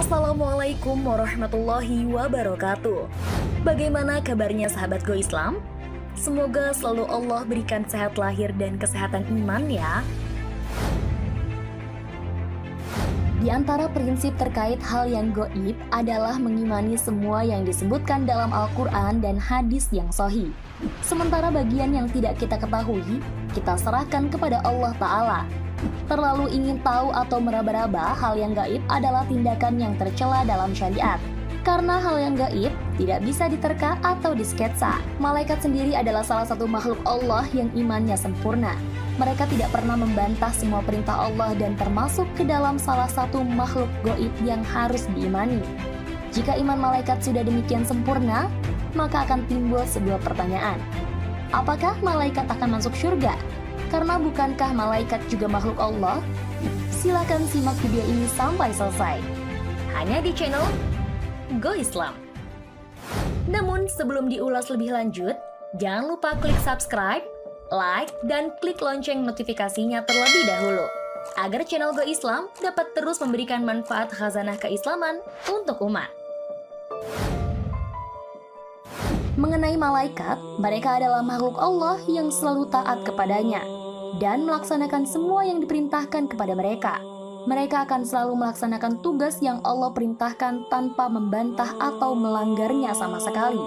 Assalamualaikum warahmatullahi wabarakatuh. Bagaimana kabarnya sahabat Go Islam? Semoga selalu Allah berikan sehat lahir dan kesehatan iman ya. Di antara prinsip terkait hal yang goib adalah mengimani semua yang disebutkan dalam Al-Quran dan hadis yang sahih. Sementara bagian yang tidak kita ketahui, kita serahkan kepada Allah Ta'ala. Terlalu ingin tahu atau meraba-raba hal yang gaib adalah tindakan yang tercela dalam syariat. Karena hal yang gaib tidak bisa diterka atau disketsa. Malaikat sendiri adalah salah satu makhluk Allah yang imannya sempurna. Mereka tidak pernah membantah semua perintah Allah dan termasuk ke dalam salah satu makhluk gaib yang harus diimani. Jika iman malaikat sudah demikian sempurna, maka akan timbul sebuah pertanyaan. Apakah malaikat akan masuk surga? Karena bukankah malaikat juga makhluk Allah? Silakan simak video ini sampai selesai. Hanya di channel Go Islam. Namun sebelum diulas lebih lanjut, jangan lupa klik subscribe, like, dan klik lonceng notifikasinya terlebih dahulu, agar channel Go Islam dapat terus memberikan manfaat khazanah keislaman untuk umat. Mengenai malaikat, mereka adalah makhluk Allah yang selalu taat kepadanya dan melaksanakan semua yang diperintahkan kepada mereka. Mereka akan selalu melaksanakan tugas yang Allah perintahkan tanpa membantah atau melanggarnya sama sekali.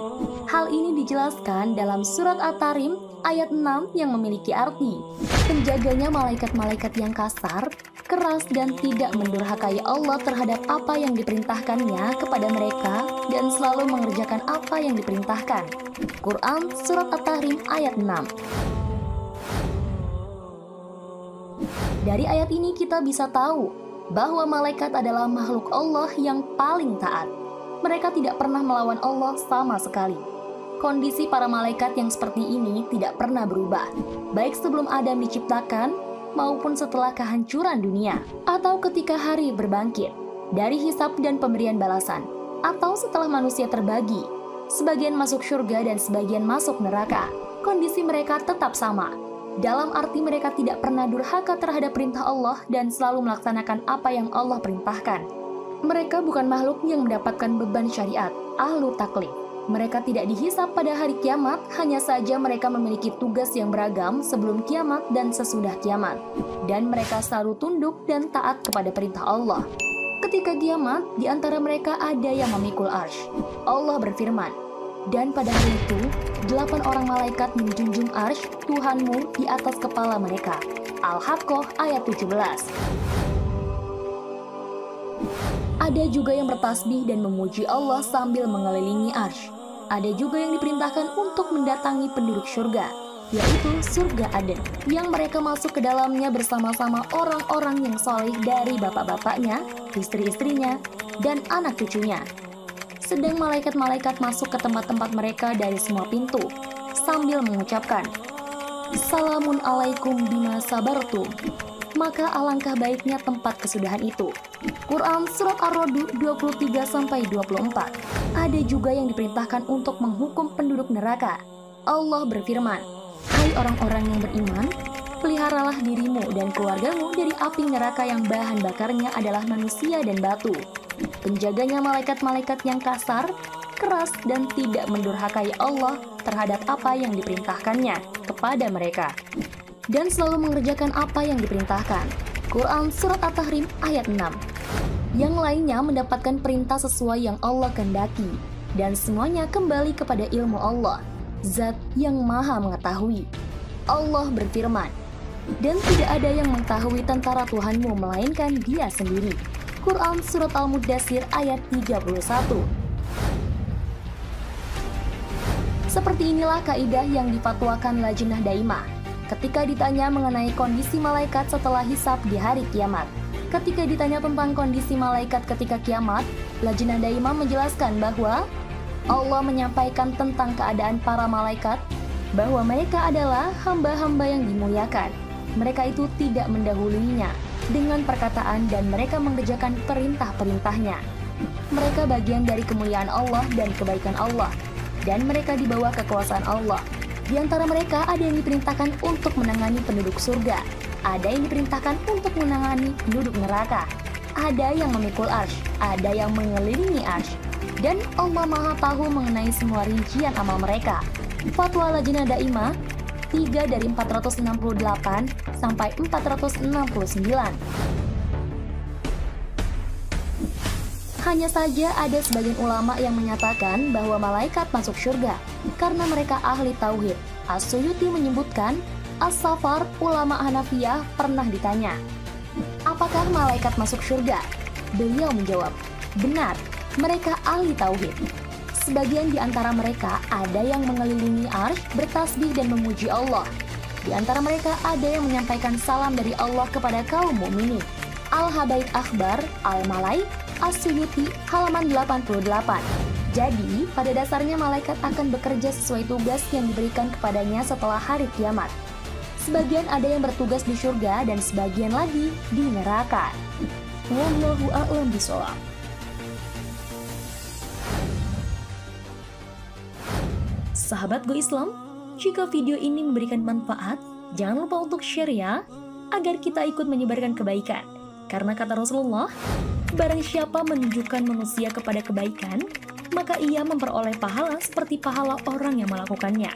Hal ini dijelaskan dalam surat At-Tarim ayat 6 yang memiliki arti, penjaganya malaikat-malaikat yang kasar, keras dan tidak mendurhakai Allah terhadap apa yang diperintahkannya kepada mereka dan selalu mengerjakan apa yang diperintahkan. Quran surat At-Tahrim ayat 6. Dari ayat ini kita bisa tahu bahwa malaikat adalah makhluk Allah yang paling taat. Mereka tidak pernah melawan Allah sama sekali. Kondisi para malaikat yang seperti ini tidak pernah berubah, baik sebelum Adam diciptakan maupun setelah kehancuran dunia, atau ketika hari berbangkit dari hisab dan pemberian balasan, atau setelah manusia terbagi, sebagian masuk surga dan sebagian masuk neraka. Kondisi mereka tetap sama, dalam arti mereka tidak pernah durhaka terhadap perintah Allah dan selalu melaksanakan apa yang Allah perintahkan. Mereka bukan makhluk yang mendapatkan beban syariat, ahlu taklif. Mereka tidak dihisab pada hari kiamat, hanya saja mereka memiliki tugas yang beragam sebelum kiamat dan sesudah kiamat. Dan mereka selalu tunduk dan taat kepada perintah Allah. Ketika kiamat, di antara mereka ada yang memikul arsy. Allah berfirman, dan pada hari itu, 8 orang malaikat menjunjung arsy Tuhanmu di atas kepala mereka. Al-Haqqah ayat 17. Ada juga yang bertasbih dan memuji Allah sambil mengelilingi arsy. Ada juga yang diperintahkan untuk mendatangi penduduk surga, yaitu surga Aden, yang mereka masuk ke dalamnya bersama-sama orang-orang yang saleh dari bapak-bapaknya, istri-istrinya, dan anak cucunya. Sedang malaikat-malaikat masuk ke tempat-tempat mereka dari semua pintu, sambil mengucapkan, Salamun alaikum bima sabartum. Maka alangkah baiknya tempat kesudahan itu. Quran Surat Ar-Ra'd 23-24. Ada juga yang diperintahkan untuk menghukum penduduk neraka. Allah berfirman, hai orang-orang yang beriman, peliharalah dirimu dan keluargamu dari api neraka yang bahan bakarnya adalah manusia dan batu. Penjaganya malaikat-malaikat yang kasar, keras dan tidak mendurhakai Allah terhadap apa yang diperintahkannya kepada mereka, dan selalu mengerjakan apa yang diperintahkan. Quran Surat At-Tahrim ayat 6. Yang lainnya mendapatkan perintah sesuai yang Allah kehendaki, dan semuanya kembali kepada ilmu Allah, Zat yang maha mengetahui. Allah berfirman, dan tidak ada yang mengetahui tentara Tuhanmu melainkan Dia sendiri. Quran Surat Al-Mudaththir ayat 31. Seperti inilah kaidah yang difatwakan Lajnah Daimah ketika ditanya mengenai kondisi malaikat setelah hisab di hari kiamat. Ketika ditanya tentang kondisi malaikat ketika kiamat, Lajnah Daimah menjelaskan bahwa Allah menyampaikan tentang keadaan para malaikat bahwa mereka adalah hamba-hamba yang dimuliakan. Mereka itu tidak mendahuluinya dengan perkataan dan mereka mengerjakan perintah-perintahnya. Mereka bagian dari kemuliaan Allah dan kebaikan Allah, dan mereka di bawah kekuasaan Allah. Di antara mereka ada yang diperintahkan untuk menangani penduduk surga, ada yang diperintahkan untuk menangani penduduk neraka, Ada yang memikul arsy, ada yang mengelilingi arsy, dan Allah Maha tahu mengenai semua rincian amal mereka. Fatwa Lajnah Daimah 3 dari 468 sampai 469. Hanya saja ada sebagian ulama yang menyatakan bahwa malaikat masuk surga karena mereka ahli tauhid. As-Suyuti menyebutkan, As-Safar, ulama Hanafiyah, pernah ditanya, apakah malaikat masuk surga? Beliau menjawab, benar, mereka ahli tauhid. Sebagian di antara mereka ada yang mengelilingi arsy, bertasbih dan memuji Allah. Di antara mereka ada yang menyampaikan salam dari Allah kepada kaum mukminin. Al-Habaib Akhbar, Al-Malai, As-Suyuti, halaman 88. Jadi, pada dasarnya malaikat akan bekerja sesuai tugas yang diberikan kepadanya setelah hari kiamat. Sebagian ada yang bertugas di surga dan sebagian lagi di neraka. Wallahu a'lam bishawab. Sahabat Go Islam, jika video ini memberikan manfaat, jangan lupa untuk share ya, agar kita ikut menyebarkan kebaikan. Karena kata Rasulullah, barang siapa menunjukkan manusia kepada kebaikan, maka ia memperoleh pahala seperti pahala orang yang melakukannya.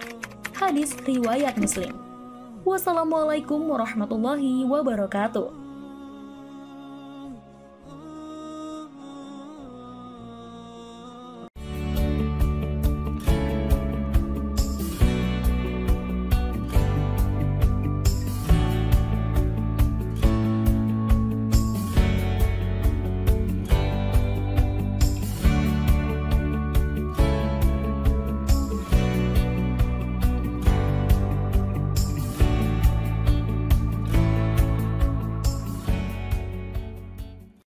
Hadis riwayat Muslim. Wassalamualaikum warahmatullahi wabarakatuh.